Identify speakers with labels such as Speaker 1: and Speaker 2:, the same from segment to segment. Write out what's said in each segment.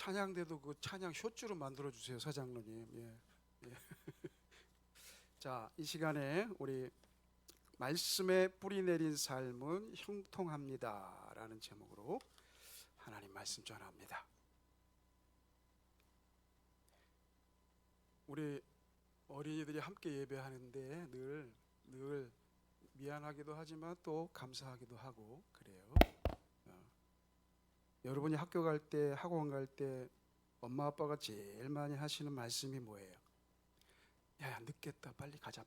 Speaker 1: 찬양대도 그 찬양 쇼츠로 만들어 주세요, 사장님. 예. 예. 자, 이 시간에 우리 말씀에 뿌리 내린 삶은 형통합니다라는 제목으로 하나님 말씀 전합니다. 우리 어린이들이 함께 예배하는데 늘 미안하기도 하지만 또 감사하기도 하고 그래요. 여러분이 학교 갈 때, 학원 갈 때 엄마 아빠가 제일 많이 하시는 말씀이 뭐예요? 야, 늦겠다. 빨리 가자.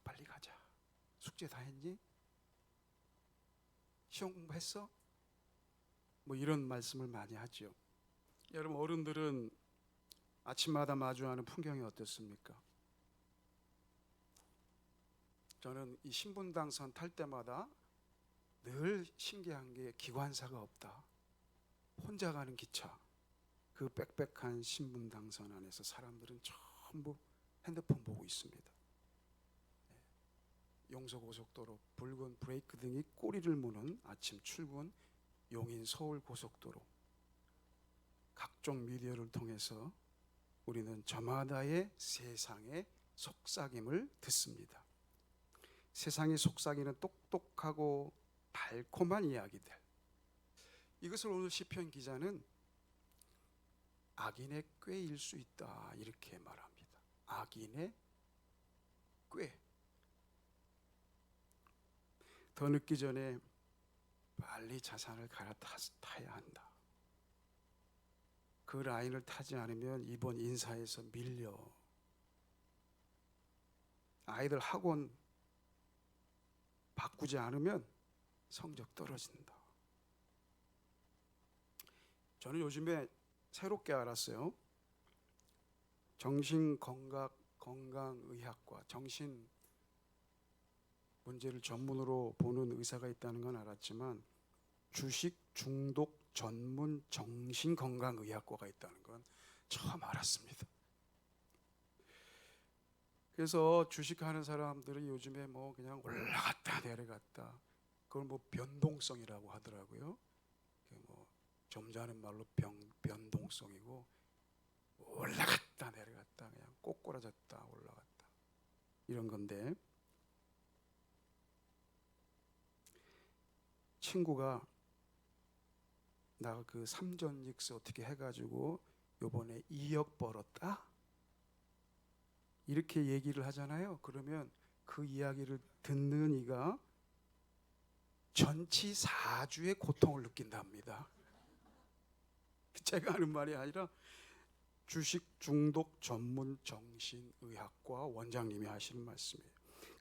Speaker 1: 숙제 다 했니? 시험 공부했어? 뭐 이런 말씀을 많이 하죠. 여러분 어른들은 아침마다 마주하는 풍경이 어떻습니까? 저는 이 신분당선 탈 때마다 늘 신기한 게 기관사가 없다. 혼자 가는 기차, 그 빽빽한 신분당선 안에서 사람들은 전부 핸드폰 보고 있습니다. 용서고속도로 붉은 브레이크 등이 꼬리를 무는 아침 출근 용인 서울 고속도로, 각종 미디어를 통해서 우리는 저마다의 세상의 속삭임을 듣습니다. 세상의 속삭이는 똑똑하고 달콤한 이야기들. 이것을 오늘 시편 기자는 악인의 꾀일 수 있다 이렇게 말합니다. 악인의 꾀. 더 늦기 전에 빨리 자산을 갈아타야 한다. 그 라인을 타지 않으면 이번 인사에서 밀려. 아이들 학원 바꾸지 않으면 성적 떨어진다. 저는 요즘에 새롭게 알았어요. 정신건강의학과, 정신 문제를 전문으로 보는 의사가 있다는 건 알았지만 주식 중독 전문 정신건강의학과가 있다는 건 처음 알았습니다. 그래서 주식하는 사람들이 요즘에 뭐 그냥 올라갔다 내려갔다, 그걸 뭐 변동성이라고 하더라고요. 뭐 점잖은 말로 변동성이고, 올라갔다 내려갔다, 그냥 꼬꾸라졌다 올라갔다 이런 건데, 친구가 나 그 삼전익스 어떻게 해가지고 요번에 2억 벌었다 이렇게 얘기를 하잖아요. 그러면 그 이야기를 듣는 이가 전치사주의 고통을 느낀답니다. 제가 하는 말이 아니라 주식 중독 전문 정신의학과 원장님이 하시는 말씀이에요.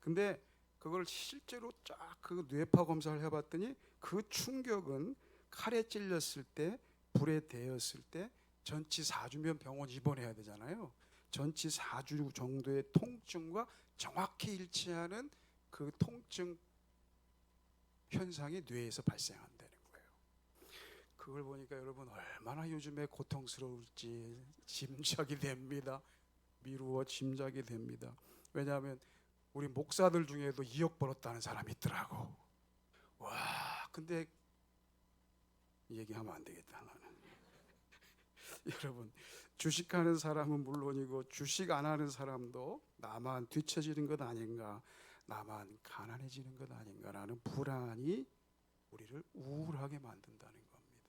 Speaker 1: 근데 그걸 실제로 쫙 그 뇌파 검사를 해봤더니 그 충격은 칼에 찔렸을 때, 불에 데였을 때 전치사주면 병원 입원해야 되잖아요. 전치사주 정도의 통증과 정확히 일치하는 그 통증 현상이 뇌에서 발생한다는 거예요. 그걸 보니까 여러분 얼마나 요즘에 고통스러울지 짐작이 됩니다. 미루어 짐작이 됩니다. 왜냐하면 우리 목사들 중에도 2억 벌었다는 사람이 있더라고. 와, 근데 얘기하면 안 되겠다 나는. 여러분, 주식하는 사람은 물론이고 주식 안 하는 사람도 나만 뒤처지는 것 아닌가, 나만 가난해지는 것 아닌가라는 불안이 우리를 우울하게 만든다는 겁니다.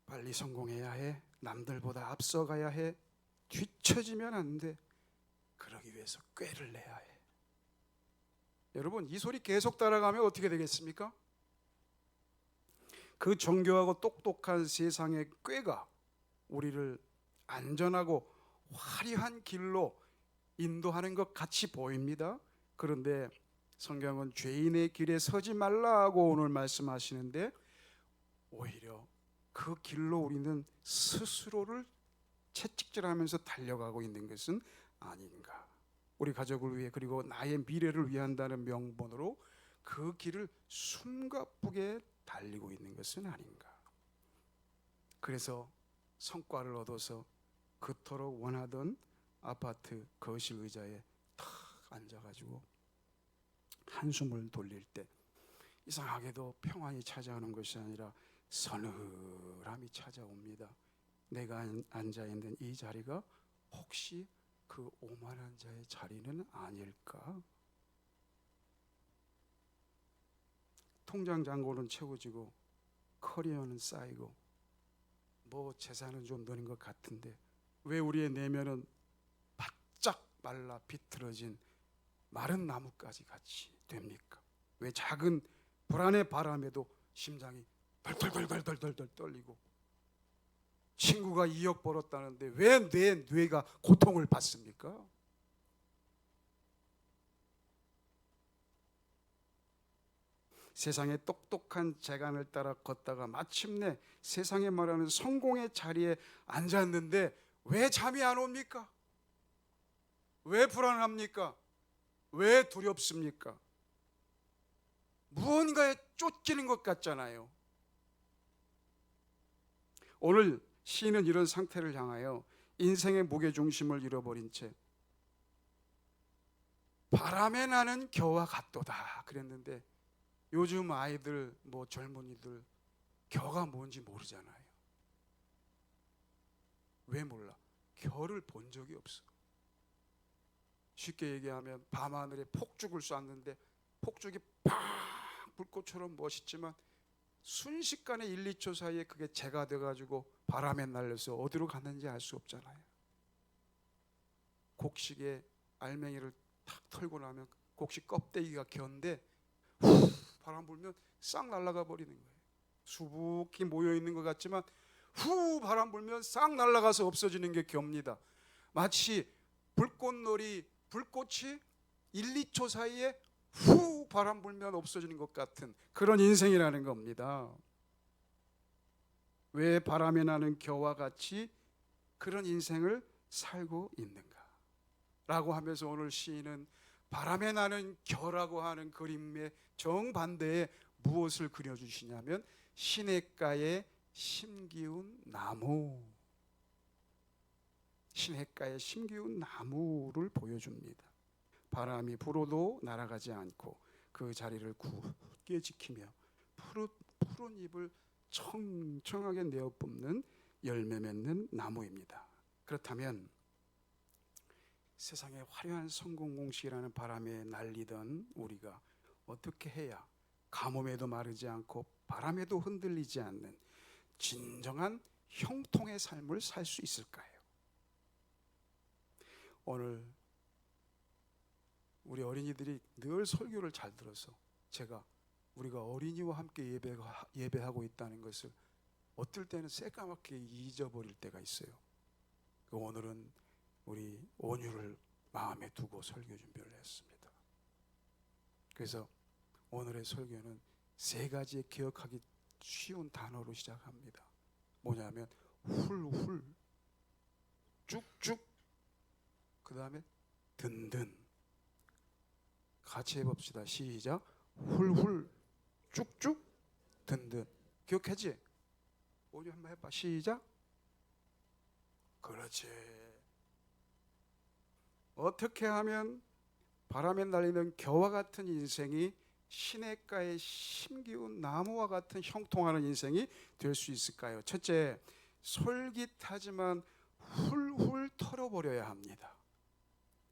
Speaker 1: 빨리 성공해야 해, 남들보다 앞서가야 해, 뒤처지면 안 돼. 그러기 위해서 꾀를 내야 해. 여러분, 이 소리 계속 따라가면 어떻게 되겠습니까? 그 정교하고 똑똑한 세상의 꾀가 우리를 안전하고 화려한 길로 인도하는 것 같이 보입니다. 그런데 성경은 죄인의 길에 서지 말라고 오늘 말씀하시는데, 오히려 그 길로 우리는 스스로를 채찍질하면서 달려가고 있는 것은 아닌가. 우리 가족을 위해, 그리고 나의 미래를 위한다는 명분으로 그 길을 숨가쁘게 달리고 있는 것은 아닌가. 그래서 성과를 얻어서 그토록 원하던 아파트 거실 의자에 탁 앉아가지고 한숨을 돌릴 때 이상하게도 평안이 찾아오는 것이 아니라 서늘함이 찾아옵니다. 내가 앉아 있는 이 자리가 혹시 그 오만한 자의 자리는 아닐까? 통장 잔고는 채워지고 커리어는 쌓이고 뭐 재산은 좀 느는 것 같은데 왜 우리의 내면은 바짝 말라 비틀어진 마른 나뭇가지 같이 됩니까? 왜 작은 불안의 바람에도 심장이 덜덜덜덜덜덜 떨리고 친구가 2억 벌었다는데 왜 내 뇌가 고통을 받습니까? 세상의 똑똑한 재간을 따라 걷다가 마침내 세상에 말하는 성공의 자리에 앉았는데 왜 잠이 안 옵니까? 왜 불안합니까? 왜 두렵습니까? 무언가에 쫓기는 것 같잖아요. 오늘 시인은 이런 상태를 향하여 인생의 무게중심을 잃어버린 채 바람에 나는 겨와 같도다 그랬는데 요즘 아이들 뭐 젊은이들 겨가 뭔지 모르잖아요. 왜 몰라? 겨를 본 적이 없어. 쉽게 얘기하면 밤하늘에 폭죽을 쐈는데 폭죽이 팍 불꽃처럼 멋있지만 순식간에 1, 2초 사이에 그게 재가 돼가지고 바람에 날려서 어디로 갔는지 알 수 없잖아요. 곡식에 알맹이를 탁 털고 나면 곡식 껍데기가 겨인데 후 바람 불면 싹 날아가 버리는 거예요. 수북히 모여 있는 것 같지만 후 바람 불면 싹 날아가서 없어지는 게 겨입니다. 마치 불꽃놀이 불꽃이 1, 2초 사이에 후 바람 불면 없어지는 것 같은 그런 인생이라는 겁니다. 왜 바람에 나는 겨와 같이 그런 인생을 살고 있는가? 라고 하면서 오늘 시인은 바람에 나는 겨라고 하는 그림의 정반대에 무엇을 그려주시냐면 시냇가에 심기운 나무, 시냇가에 심기운 나무를 보여줍니다. 바람이 불어도 날아가지 않고 그 자리를 굳게 지키며 푸른 잎을 청청하게 내어뿜는 열매 맺는 나무입니다. 그렇다면 세상의 화려한 성공 공식이라는 바람에 날리던 우리가 어떻게 해야 가뭄에도 마르지 않고 바람에도 흔들리지 않는 진정한 형통의 삶을 살 수 있을까요? 오늘 우리 어린이들이 늘 설교를 잘 들어서 우리가 어린이와 함께 예배하고 있다는 것을 어떨 때는 새까맣게 잊어버릴 때가 있어요. 오늘은 우리 온유를 마음에 두고 설교 준비를 했습니다. 그래서 오늘의 설교는 3가지의 기억하기 쉬운 단어로 시작합니다. 뭐냐면 훌훌, 쭉쭉, 그 다음에 든든. 같이 해봅시다. 시작. 훌훌, 쭉쭉, 든든. 기억하지? 오늘 한번 해봐. 시작. 그렇지. 어떻게 하면 바람에 날리는 겨와 같은 인생이 시냇가에 심기운 나무와 같은 형통하는 인생이 될 수 있을까요? 첫째, 솔깃하지만 훌훌 털어버려야 합니다.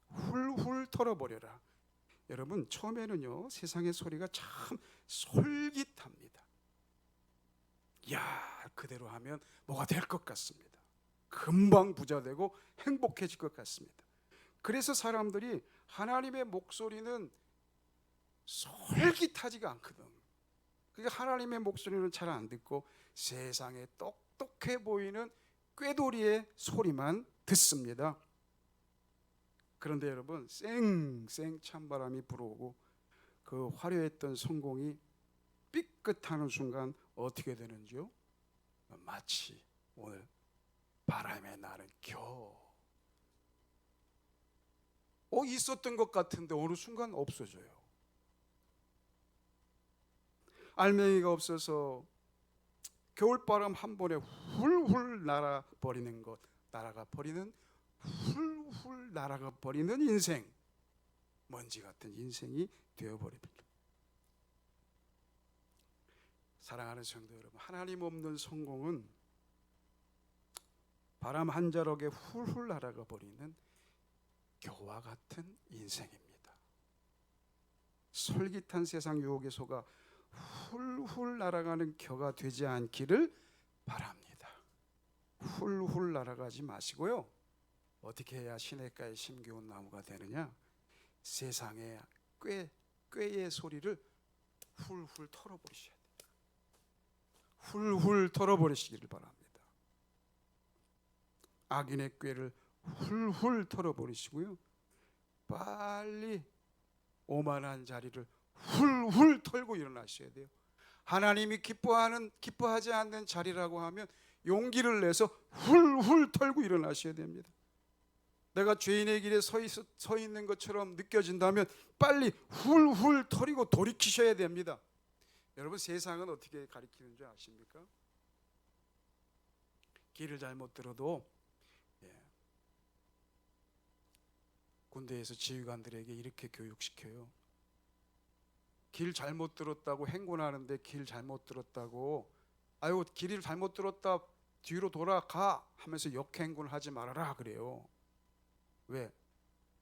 Speaker 1: 훌훌 털어버려라. 여러분, 처음에는요 세상의 소리가 참 솔깃합니다. 야, 그대로 하면 뭐가 될 것 같습니다. 금방 부자 되고 행복해질 것 같습니다. 그래서 사람들이 하나님의 목소리는 솔깃하지가 않거든. 그러니까 하나님의 목소리는 잘 안 듣고 세상에 똑똑해 보이는 꾀돌이의 소리만 듣습니다. 그런데 여러분, 쌩쌩 찬바람이 불어오고 그 화려했던 성공이 삐끗하는 순간 어떻게 되는지요? 마치 오늘 바람에 나는 겨 있었던 것 같은데 어느 순간 없어져요. 알맹이가 없어서 겨울바람 한 번에 훌훌 날아가 버리는 훌훌 날아가 버리는 인생, 먼지 같은 인생이 되어버립니다. 사랑하는 성도 여러분, 하나님 없는 성공은 바람 한 자락에 훌훌 날아가 버리는 겨와 같은 인생입니다. 솔깃한 세상 유혹에 속아 훌훌 날아가는 겨가 되지 않기를 바랍니다. 훌훌 날아가지 마시고요. 어떻게 해야 시냇가에 심겨온 나무가 되느냐? 세상의 꾀의 소리를 훌훌 털어버리셔야 돼요. 훌훌 털어버리시기를 바랍니다. 악인의 꾀를 훌훌 털어버리시고요. 빨리 오만한 자리를 훌훌 털고 일어나셔야 돼요. 하나님이 기뻐하지 않는 자리라고 하면 용기를 내서 훌훌 털고 일어나셔야 됩니다. 내가 죄인의 길에 서 있는 것처럼 느껴진다면 빨리 훌훌 털이고 돌이키셔야 됩니다. 여러분, 세상은 어떻게 가리키는 줄 아십니까? 길을 잘못 들어도 군대에서 지휘관들에게 이렇게 교육시켜요. 길 잘못 들었다고 행군하는데 길 잘못 들었다고 아유 길을 잘못 들었다 뒤로 돌아가 하면서 역행군하지 말아라 그래요. 왜?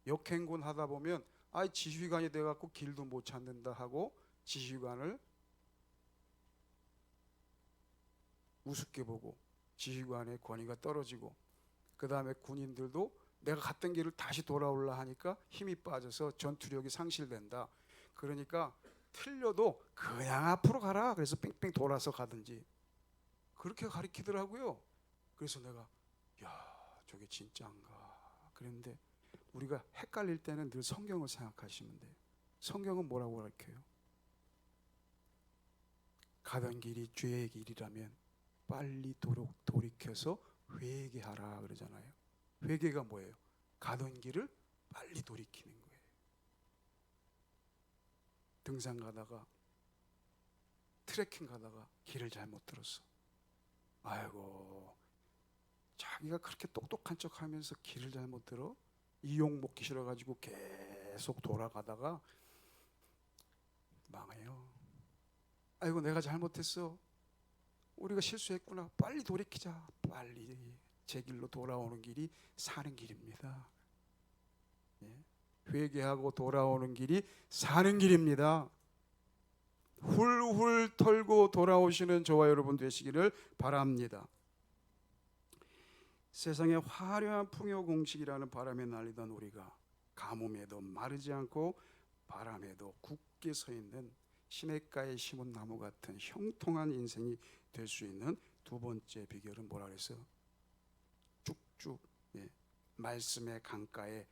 Speaker 1: 역행군 하다 보면 지휘관이 돼갖고 길도 못 찾는다 하고 지휘관을 우습게 보고 지휘관의 권위가 떨어지고, 그 다음에 군인들도 내가 갔던 길을 다시 돌아올라 하니까 힘이 빠져서 전투력이 상실된다. 그러니까 틀려도 그냥 앞으로 가라. 그래서 뺑뺑 돌아서 가든지 그렇게 가리키더라고요. 그래서 내가 저게 진짜인가 그랬는데, 우리가 헷갈릴 때는 늘 성경을 생각하시면 돼요. 성경은 뭐라고 가르쳐요? 가던 길이 죄의 길이라면 빨리 돌이켜서 회개하라 그러잖아요. 회개가 뭐예요? 가던 길을 빨리 돌이키는 거예요. 등산 가다가 트레킹 가다가 길을 잘못 들었어. 아이고, 자기가 그렇게 똑똑한 척 하면서 길을 잘못 들어? 이용 먹기 싫어가지고 계속 돌아가다가 망해요. 아이고, 내가 잘못했어. 우리가 실수했구나. 빨리 돌이키자. 빨리 제 길로 돌아오는 길이 사는 길입니다. 회개하고 돌아오는 길이 사는 길입니다. 훌훌 털고 돌아오시는 저와 여러분 되시기를 바랍니다. 세상의 화려한 풍요 공식이라는 바람에 날리던 우리가 가뭄에도 마르지 않고 바람에도 굳게 서 있는 시냇가에 심은 나무 같은 형통한 인생이 될 수 있는 두 번째 비결은 뭐라 그랬어요? 쭉쭉 말씀의 강가에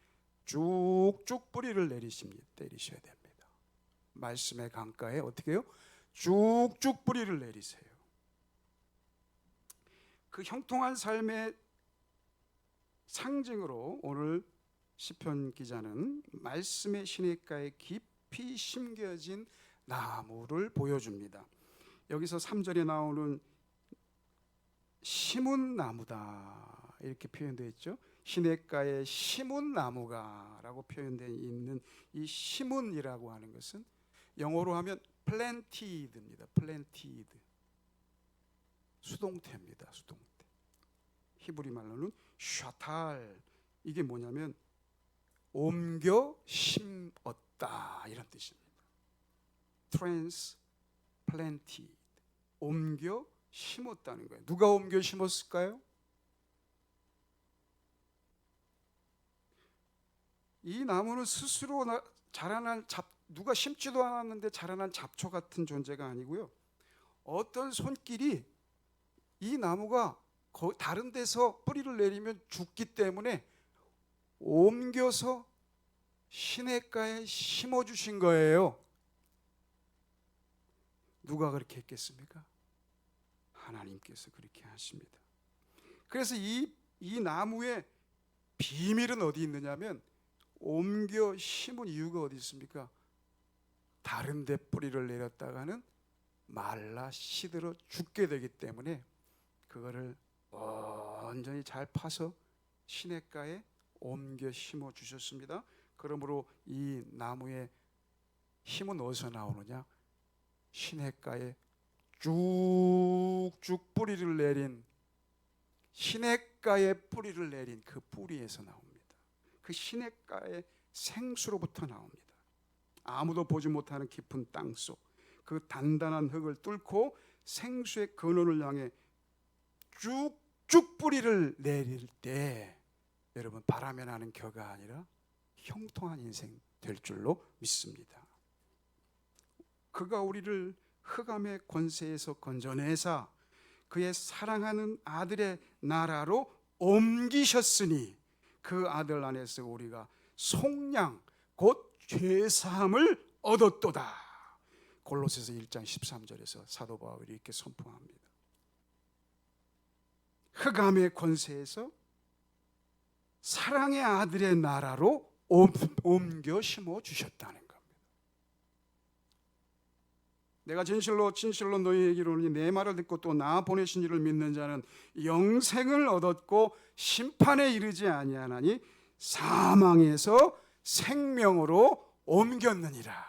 Speaker 1: 쭉쭉 뿌리를 내리셔야 됩니다. 말씀의 강가에 어떻게 해요? 쭉쭉 뿌리를 내리세요. 그 형통한 삶의 상징으로 오늘 시편 기자는 말씀의 시냇가에 깊이 심겨진 나무를 보여줍니다. 여기서 3절에 나오는 심은 나무다 이렇게 표현되어 있죠. 시냇가에 심은 나무가 라고 표현되어 있는 이 심은이라고 하는 것은 영어로 하면 planted입니다. planted, 수동태입니다. 수동태. 히브리 말로는 샤탈, 이게 뭐냐면 옮겨 심었다 이런 뜻입니다. transplanted, 옮겨 심었다는 거예요. 누가 옮겨 심었을까요? 이 나무는 스스로 자라난 누가 심지도 않았는데 자라난 잡초 같은 존재가 아니고요. 어떤 손길이 이 나무가 다른 데서 뿌리를 내리면 죽기 때문에 옮겨서 시냇가에 심어주신 거예요. 누가 그렇게 했겠습니까? 하나님께서 그렇게 하십니다. 그래서 이 나무의 비밀은 어디 있느냐면 옮겨 심은 이유가 어디 있습니까? 다른 데 뿌리를 내렸다가는 말라 시들어 죽게 되기 때문에 그거를 온전히 잘 파서 시냇가에 옮겨 심어 주셨습니다. 그러므로 이 나무의 힘은 어디서 나오느냐? 시냇가에 쭉쭉 뿌리를 내린 시냇가에 뿌리를 내린 그 뿌리에서 나옵니다. 그 시냇가의 생수로부터 나옵니다. 아무도 보지 못하는 깊은 땅속 그 단단한 흙을 뚫고 생수의 근원을 향해 쭉쭉 뿌리를 내릴 때 여러분 바람에 나는 겨가 아니라 형통한 인생 될 줄로 믿습니다. 그가 우리를 흑암의 권세에서 건져내사 그의 사랑하는 아들의 나라로 옮기셨으니 그 아들 안에서 우리가 속량 곧 죄사함을 얻었도다. 골로새서 1장 13절에서 사도 바울이 이렇게 선포합니다. 흑암의 권세에서 사랑의 아들의 나라로 옮겨 심어 주셨다는 겁니다. 내가 진실로 너희에게 이르노니 내 말을 듣고 또 나 보내신 이를 믿는 자는 영생을 얻었고 심판에 이르지 아니하나니 사망에서 생명으로 옮겼느니라.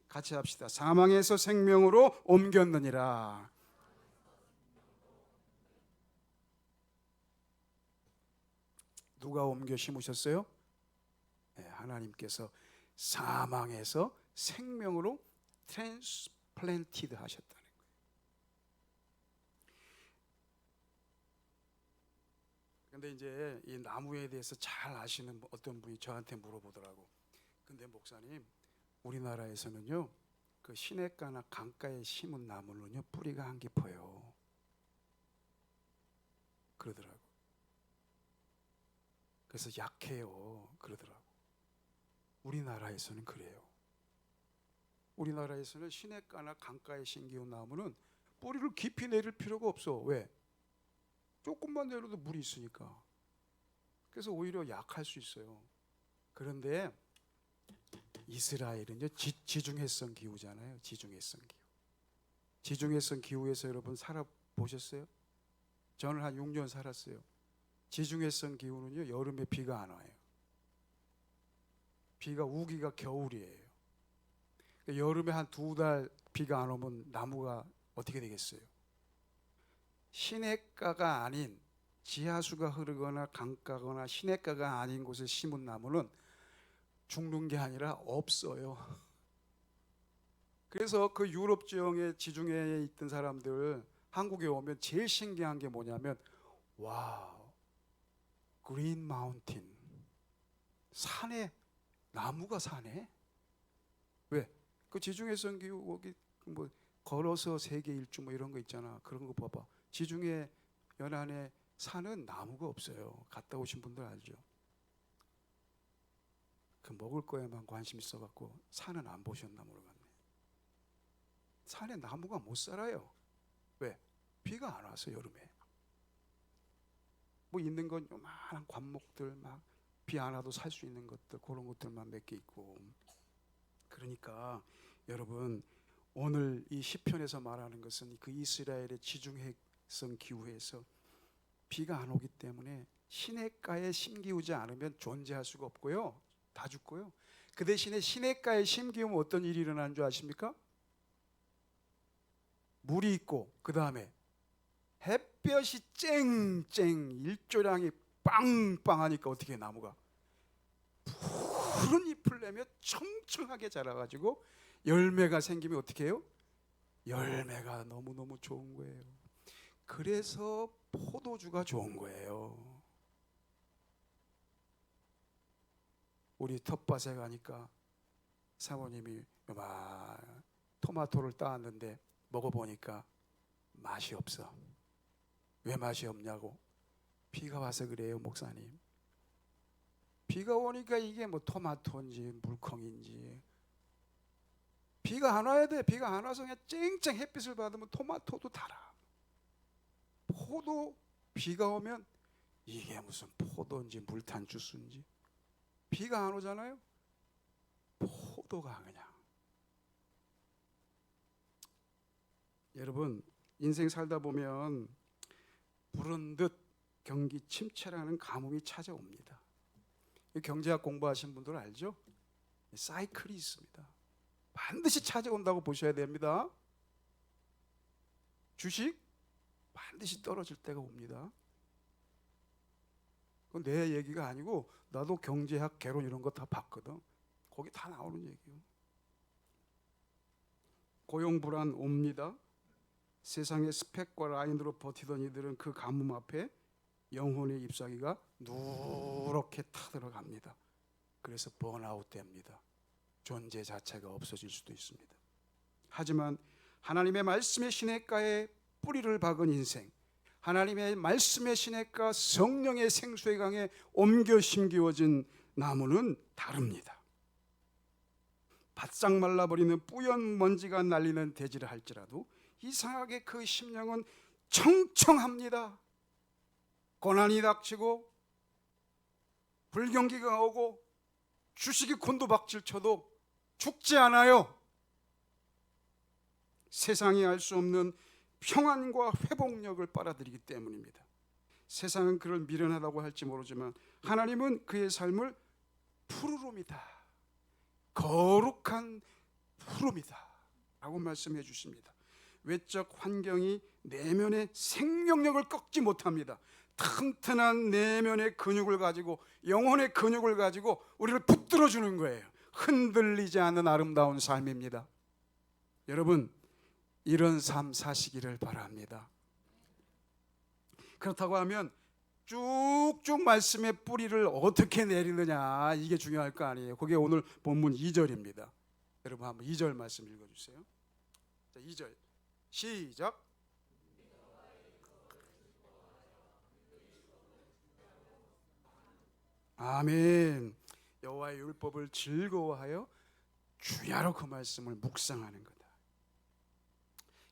Speaker 1: 같이 합시다. 사망에서 생명으로 옮겼느니라. 누가 옮겨 심으셨어요? 네, 하나님께서 사망에서 생명으로 트랜스플랜티드 하셨다는 거예요. 근데 이제 이 나무에 대해서 잘 아시는 어떤 분이 저한테 물어보더라고. 근데 목사님, 우리나라에서는요 그 시냇가나 강가에 심은 나무는요 뿌리가 안 깊어요 그러더라고. 그래서 약해요 그러더라고. 우리나라에서는 그래요. 우리나라에서는 시냇가나 강가에 심기운 나무는 뿌리를 깊이 내릴 필요가 없어. 왜? 조금만 내려도 물이 있으니까. 그래서 오히려 약할 수 있어요. 그런데 이스라엘은요 지중해성 기후잖아요. 지중해성 기후. 지중해성 기후에서 여러분 살아보셨어요? 저는 한 6년 살았어요. 지중해성 기후는요 여름에 비가 안 와요. 비가 우기가 겨울이에요. 여름에 한 2달 비가 안 오면 나무가 어떻게 되겠어요? 시냇가가 아닌 지하수가 흐르거나 강가거나 시냇가가 아닌 곳에 심은 나무는 죽는 게 아니라 없어요. 그래서 그 유럽 지형의 지중해에 있던 사람들 한국에 오면 제일 신기한 게 뭐냐면 와우, 그린 마운틴, 산에 나무가 사네. 왜? 그 지중해성 기후 거기 뭐 걸어서 세계 일주 뭐 이런 거 있잖아. 그런 거 봐봐. 지중해 연안에 산은 나무가 없어요. 갔다 오신 분들 알죠? 그 먹을 거에만 관심 있어갖고 산은 안 보셨나 모르겠네. 산에 나무가 못 살아요. 왜? 비가 안 와서 여름에. 뭐 있는 건 요만한 관목들 막 비 안 와도 살 수 있는 것들 그런 것들만 몇 개 있고. 그러니까 여러분 오늘 이 시편에서 말하는 것은 그 이스라엘의 지중해성 기후에서 비가 안 오기 때문에 시냇가에 심기우지 않으면 존재할 수가 없고요. 다 죽고요. 그 대신에 시냇가에 심기우면 어떤 일이 일어나는 줄 아십니까? 물이 있고 그 다음에 햇볕이 쨍쨍 일조량이 빵빵하니까 어떻게 나무가 푸른 잎을 내며 청청하게 자라가지고 열매가 생기면 어떻게 해요? 열매가 너무너무 좋은 거예요. 그래서 포도주가 좋은 거예요. 우리 텃밭에 가니까 사모님이 막 토마토를 따왔는데 먹어보니까 맛이 없어. 왜 맛이 없냐고. 비가 와서 그래요 목사님. 비가 오니까 이게 뭐 토마토인지 물컹인지. 비가 안 와야 돼. 비가 안 와서 그냥 쨍쨍 햇빛을 받으면 토마토도 달아. 포도 비가 오면 이게 무슨 포도인지 물탄 주스인지. 비가 안 오잖아요. 포도가 그냥. 여러분 인생 살다 보면 부른 듯 경기 침체라는 가뭄이 찾아옵니다. 경제학 공부하신 분들 알죠? 사이클이 있습니다. 반드시 찾아온다고 보셔야 됩니다. 주식 반드시 떨어질 때가 옵니다. 그건 내 얘기가 아니고 나도 경제학, 개론 이런 거 다 봤거든. 거기 다 나오는 얘기예요. 고용 불안 옵니다. 세상의 스펙과 라인으로 버티던 이들은 그 가뭄 앞에 영혼의 잎사귀가 누렇게 타들어갑니다. 그래서 번아웃 됩니다. 존재 자체가 없어질 수도 있습니다. 하지만 하나님의 말씀의 시냇가에 뿌리를 박은 인생, 하나님의 말씀의 시냇가 성령의 생수의 강에 옮겨 심기워진 나무는 다릅니다. 바싹 말라버리는 뿌연 먼지가 날리는 대지를 할지라도 이상하게 그 심령은 청청합니다. 고난이 닥치고 불경기가 오고 주식이 곤두박질 쳐도 죽지 않아요. 세상이 알 수 없는 평안과 회복력을 빨아들이기 때문입니다. 세상은 그를 미련하다고 할지 모르지만 하나님은 그의 삶을 푸르름이다, 거룩한 푸름이다 라고 말씀해 주십니다. 외적 환경이 내면의 생명력을 꺾지 못합니다. 튼튼한 내면의 근육을 가지고, 영혼의 근육을 가지고 우리를 붙들어 주는 거예요. 흔들리지 않는 아름다운 삶입니다. 여러분, 이런 삶 사시기를 바랍니다. 그렇다고 하면 쭉쭉 말씀의 뿌리를 어떻게 내리느냐, 이게 중요할 거 아니에요. 그게 오늘 본문 2절입니다. 여러분 한번 2절 말씀 읽어주세요. 자, 2절 시작. 아멘. 여호와의 율법을 즐거워하여 주야로 그 말씀을 묵상하는 거다.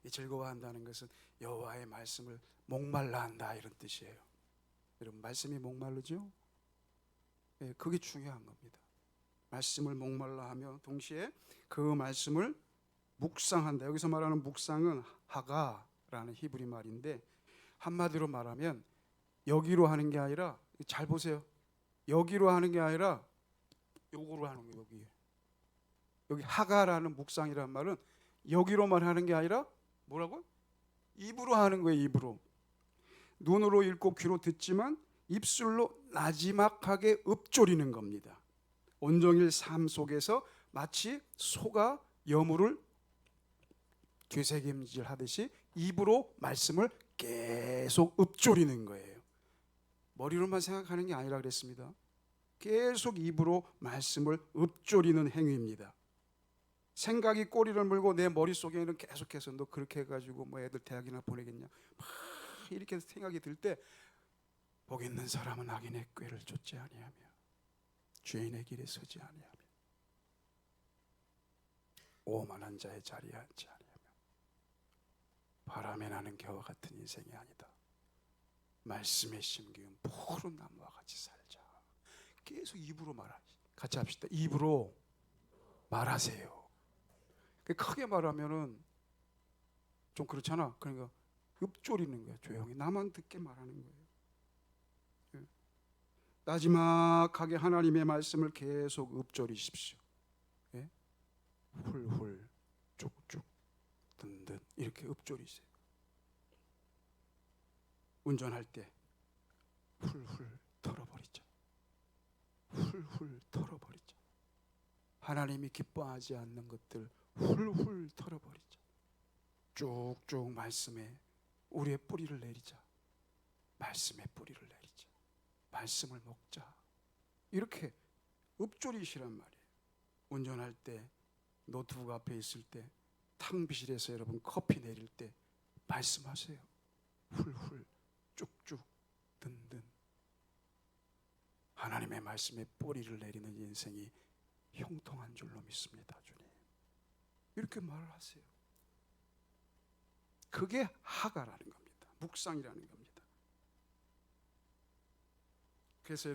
Speaker 1: 이 즐거워한다는 것은 여호와의 말씀을 목말라 한다, 이런 뜻이에요. 여러분, 말씀이 목마르죠? 네, 그게 중요한 겁니다. 말씀을 목말라 하며 동시에 그 말씀을 묵상한다. 여기서 말하는 묵상은 하가라는 히브리 말인데, 한마디로 말하면 여기로 하는 게 아니라, 잘 보세요, 여기로 하는 게 아니라 요거로 하는 거예요. 여기 하가라는 묵상이란 말은 여기로만 하는 게 아니라 뭐라고? 입으로 하는 거예요. 입으로. 눈으로 읽고 귀로 듣지만 입술로 나지막하게 읊조리는 겁니다. 온종일 삶 속에서 마치 소가 여물을 되새김질 하듯이 입으로 말씀을 계속 읊조리는 거예요. 머리로만 생각하는 게 아니라 그랬습니다. 계속 입으로 말씀을 읊조리는 행위입니다. 생각이 꼬리를 물고 내 머릿속에는 계속해서 너 그렇게 해가지고 뭐 애들 대학이나 보내겠냐, 막 이렇게 생각이 들 때, 복 있는 사람은 악인의 꾀를 쫓지 아니하며 죄인의 길에 서지 아니하며 오만한 자의 자리에 앉지 아니하며 바람에 나는 겨와 같은 인생이 아니다. 말씀에 심기운 푸른 나무와 같이 살자. 계속 입으로 말하지. 같이 합시다. 입으로 말하세요. 크게 말하면은 좀 그렇잖아. 그러니까 읊조리는 거야. 조용히 나만 듣게 말하는 거예요. 나지막하게 하나님의 말씀을 계속 읊조리십시오. 예? 훌훌 쭉쭉 든든 이렇게 읊조리세요. 운전할 때 훌훌 털어버리자. 훌훌 털어버리자. 하나님이 기뻐하지 않는 것들 훌훌 털어버리자. 쭉쭉 말씀에 우리의 뿌리를 내리자. 말씀에 뿌리를 내리자. 말씀을 먹자. 이렇게 읊조리시란 말이에요. 운전할 때, 노트북 앞에 있을 때, 탕비실에서 여러분 커피 내릴 때 말씀하세요. 훌훌 쭉쭉 든든. 하나님의 말씀에 뿌리를 내리는 인생이 형통한 줄로 믿습니다. 주님, 이렇게 말을 하세요. 그게 하가라는 겁니다. 묵상이라는 겁니다. 그래서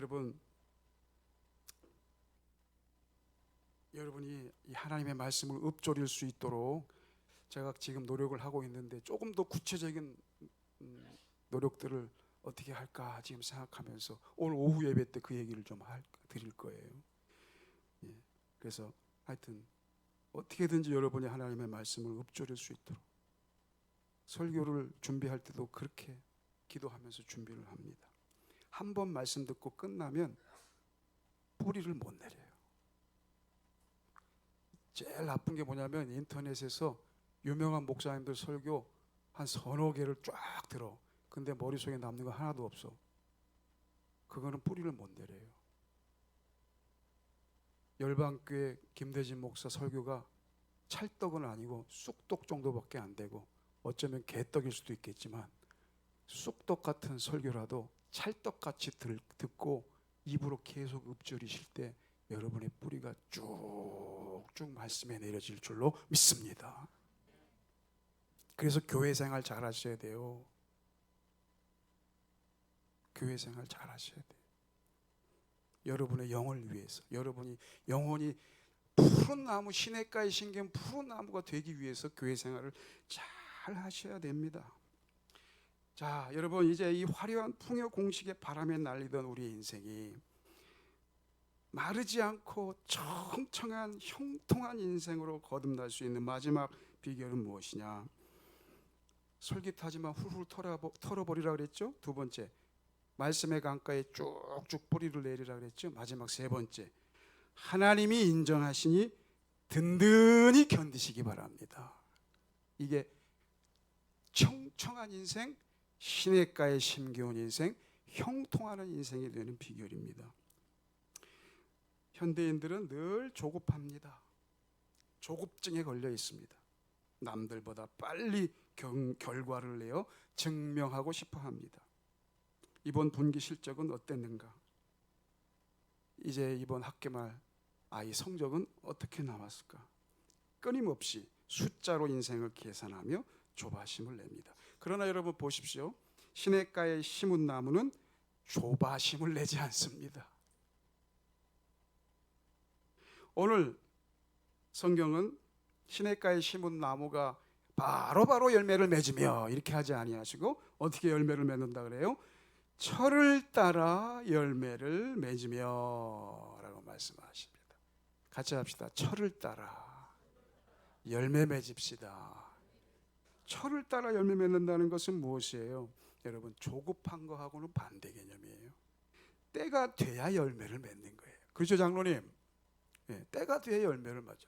Speaker 1: 여러분이 이 하나님의 말씀을 읊조릴 수 있도록 제가 지금 노력을 하고 있는데, 조금 더 구체적인 노력들을 어떻게 할까 지금 생각하면서 오늘 오후 예배 때 그 얘기를 좀 드릴 거예요. 예. 그래서 하여튼 어떻게든지 여러분이 하나님의 말씀을 읊조릴 수 있도록 설교를 준비할 때도 그렇게 기도하면서 준비를 합니다. 한 번 말씀 듣고 끝나면 뿌리를 못 내려요. 제일 나쁜 게 뭐냐면 인터넷에서 유명한 목사님들 설교 한 서너 개를 쫙 들어. 근데 머릿속에 남는 거 하나도 없어. 그거는 뿌리를 못 내려요. 열방교회 김대진 목사 설교가 찰떡은 아니고 쑥떡 정도밖에 안 되고 어쩌면 개떡일 수도 있겠지만 쑥떡 같은 설교라도 찰떡같이 듣고 입으로 계속 읊조리실 때 여러분의 뿌리가 쭉쭉 말씀에 내려질 줄로 믿습니다. 그래서 교회 생활 잘 하셔야 돼요. 교회 생활 잘 하셔야 돼요. 여러분의 영을 위해서, 여러분이 영혼이 푸른 나무, 시냇가에 심긴 푸른 나무가 되기 위해서 교회 생활을 잘 하셔야 됩니다. 자, 여러분, 이제 이 화려한 풍요 공식의 바람에 날리던 우리의 인생이 마르지 않고 청청한 형통한 인생으로 거듭날 수 있는 마지막 비결은 무엇이냐? 솔깃하지만 훌훌 털어버리라 그랬죠. 두 번째, 말씀의 강가에 쭉쭉 뿌리를 내리라 그랬죠. 마지막 세 번째, 하나님이 인정하시니 든든히 견디시기 바랍니다. 이게 청청한 인생, 시냇가에 심겨온 인생, 형통하는 인생이 되는 비결입니다. 현대인들은 늘 조급합니다. 조급증에 걸려 있습니다. 남들보다 빨리 결과를 내어 증명하고 싶어 합니다. 이번 분기 실적은 어땠는가? 이제 이번 학기말 아이 성적은 어떻게 나왔을까? 끊임없이 숫자로 인생을 계산하며 조바심을 냅니다. 그러나 여러분 보십시오. 시냇가에 심은 나무는 조바심을 내지 않습니다. 오늘 성경은 시냇가에 심은 나무가 바로 열매를 맺으며 이렇게 하지 아니하시고 어떻게 열매를 맺는다 그래요? 철을 따라 열매를 맺으며 라고 말씀하십니다. 같이 합시다. 철을 따라 열매 맺읍시다. 철을 따라 열매 맺는다는 것은 무엇이에요? 여러분, 조급한 거하고는 반대 개념이에요. 때가 돼야 열매를 맺는 거예요. 그렇죠, 장로님? 네, 때가 돼야 열매를 맺어.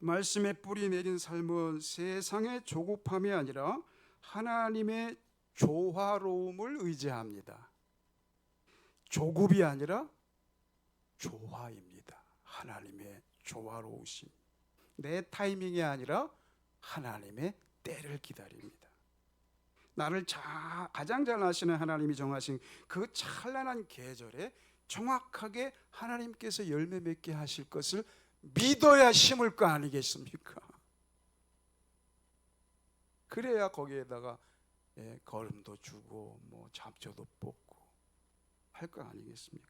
Speaker 1: 말씀에 뿌리 내린 삶은 세상의 조급함이 아니라 하나님의 조화로움을 의지합니다. 조급이 아니라 조화입니다. 하나님의 조화로우심. 내 타이밍이 아니라 하나님의 때를 기다립니다. 나를 가장 잘 아시는 하나님이 정하신 그 찬란한 계절에 정확하게 하나님께서 열매 맺게 하실 것을 믿어야 심을 거 아니겠습니까? 그래야 거기에다가 거름도 주고 뭐 잡초도 뽑고 할 거 아니겠습니까?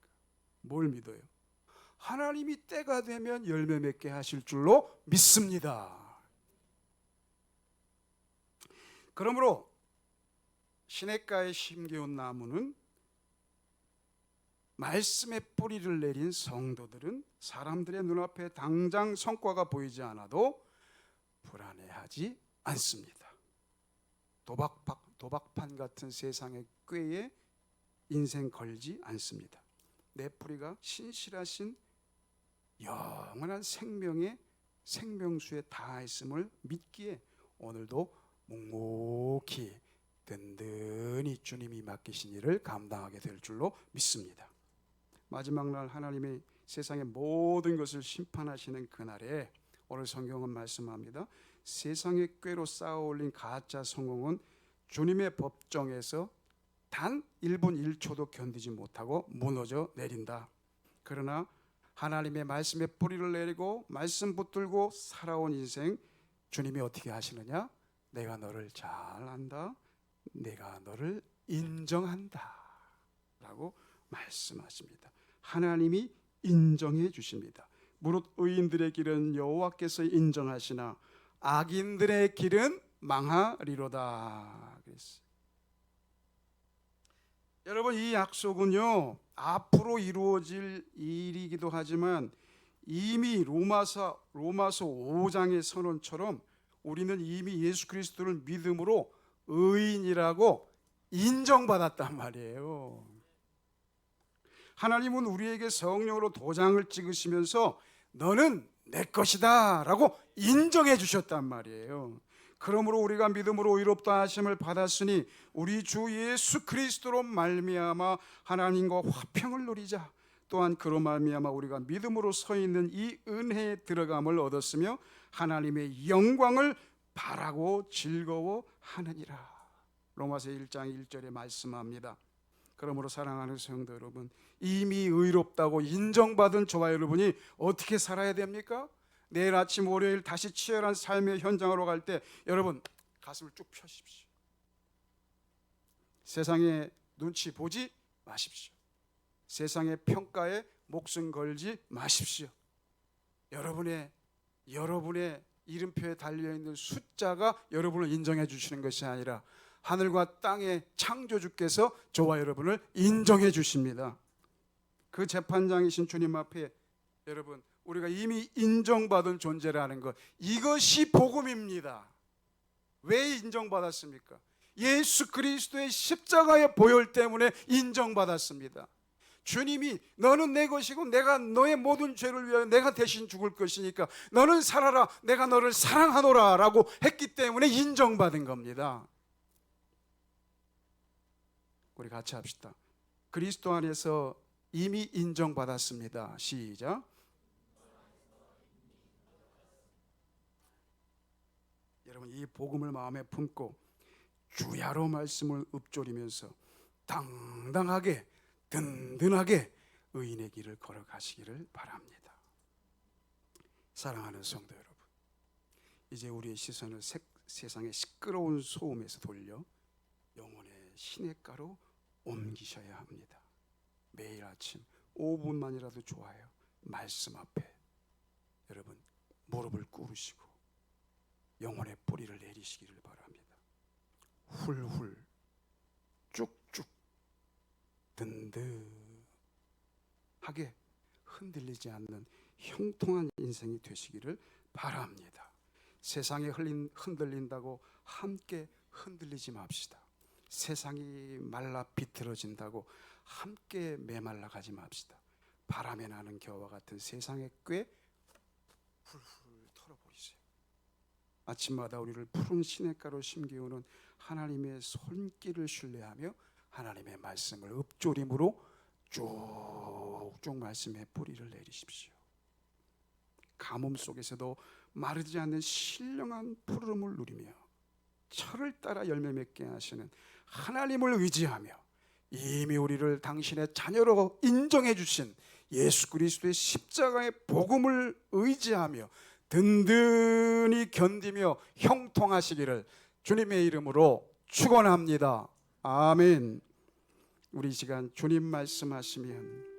Speaker 1: 뭘 믿어요? 하나님이 때가 되면 열매 맺게 하실 줄로 믿습니다. 그러므로 시냇가에 심겨온 나무는 말씀의 뿌리를 내린 성도들은 사람들의 눈앞에 당장 성과가 보이지 않아도 불안해하지 않습니다. 도박판 같은 세상의 꾀에 인생 걸지 않습니다. 내 뿌리가 신실하신 영원한 생명의 생명수에 닿아있음을 믿기에 오늘도 묵묵히 든든히 주님이 맡기신 일을 감당하게 될 줄로 믿습니다. 마지막 날 하나님이 세상의 모든 것을 심판하시는 그날에 오늘 성경은 말씀합니다. 세상의 꾀로 쌓아 올린 가짜 성공은 주님의 법정에서 단 1분 1초도 견디지 못하고 무너져 내린다. 그러나 하나님의 말씀에 뿌리를 내리고 말씀 붙들고 살아온 인생, 주님이 어떻게 하시느냐? 내가 너를 잘 안다. 내가 너를 인정한다 라고 말씀하십니다. 하나님이 인정해 주십니다. 무릇 의인들의 길은 여호와께서 인정하시나 악인들의 길은 망하리로다 그랬어요. 여러분, 이 약속은요 앞으로 이루어질 일이기도 하지만 이미 로마서 5장의 선언처럼 우리는 이미 예수 그리스도를 믿음으로 의인이라고 인정받았단 말이에요. 하나님은 우리에게 성령으로 도장을 찍으시면서 너는 내 것이다 라고 인정해 주셨단 말이에요. 그러므로 우리가 믿음으로 의롭다 하심을 받았으니 우리 주 예수 그리스도로 말미암아 하나님과 화평을 누리자. 또한 그로 말미암아 우리가 믿음으로 서 있는 이 은혜에 들어감을 얻었으며 하나님의 영광을 바라고 즐거워하느니라. 로마서 1장 1절에 말씀합니다. 그러므로 사랑하는 성도 여러분, 이미 의롭다고 인정받은 저와 여러분이 어떻게 살아야 됩니까? 내일 아침 월요일 다시 치열한 삶의 현장으로 갈 때 여러분 가슴을 쭉 펴십시오. 세상의 눈치 보지 마십시오. 세상의 평가에 목숨 걸지 마십시오. 여러분의 이름표에 달려있는 숫자가 여러분을 인정해 주시는 것이 아니라 하늘과 땅의 창조주께서 저와 여러분을 인정해 주십니다. 그 재판장이신 주님 앞에 여러분 우리가 이미 인정받은 존재라는 것, 이것이 복음입니다. 왜 인정받았습니까? 예수 그리스도의 십자가의 보혈 때문에 인정받았습니다. 주님이 너는 내 것이고 내가 너의 모든 죄를 위하여 내가 대신 죽을 것이니까 너는 살아라, 내가 너를 사랑하노라 라고 했기 때문에 인정받은 겁니다. 우리 같이 합시다. 그리스도 안에서 이미 인정받았습니다. 시작. 여러분 이 복음을 마음에 품고 주야로 말씀을 읊조리면서 당당하게 든든하게 의인의 길을 걸어가시기를 바랍니다. 사랑하는 성도 여러분, 이제 우리의 시선을 세상의 시끄러운 소음에서 돌려 영혼의 시냇가로 옮기셔야 합니다. 매일 아침 5분만이라도 좋아요. 말씀 앞에 여러분 무릎을 꿇으시고 영혼의 뿌리를 내리시기를 바랍니다. 훌훌 쭉쭉 든든하게 흔들리지 않는 형통한 인생이 되시기를 바랍니다. 세상에 흔들린다고 함께 흔들리지 맙시다. 세상이 말라 비틀어진다고 함께 메말라 가지 맙시다. 바람에 나는 겨와 같은 세상의 꾀 훌훌 털어버리세요. 아침마다 우리를 푸른 시냇가로 심기우는 하나님의 손길을 신뢰하며 하나님의 말씀을 읊조림으로 쭉쭉 말씀의 뿌리를 내리십시오. 가뭄 속에서도 마르지 않는 신령한 푸르름을 누리며 철을 따라 열매 맺게 하시는 하나님을 의지하며 이미 우리를 당신의 자녀로 인정해 주신 예수 그리스도의 십자가의 복음을 의지하며 든든히 견디며 형통하시기를 주님의 이름으로 축원합니다. 아멘. 우리 이 시간 주님 말씀하시면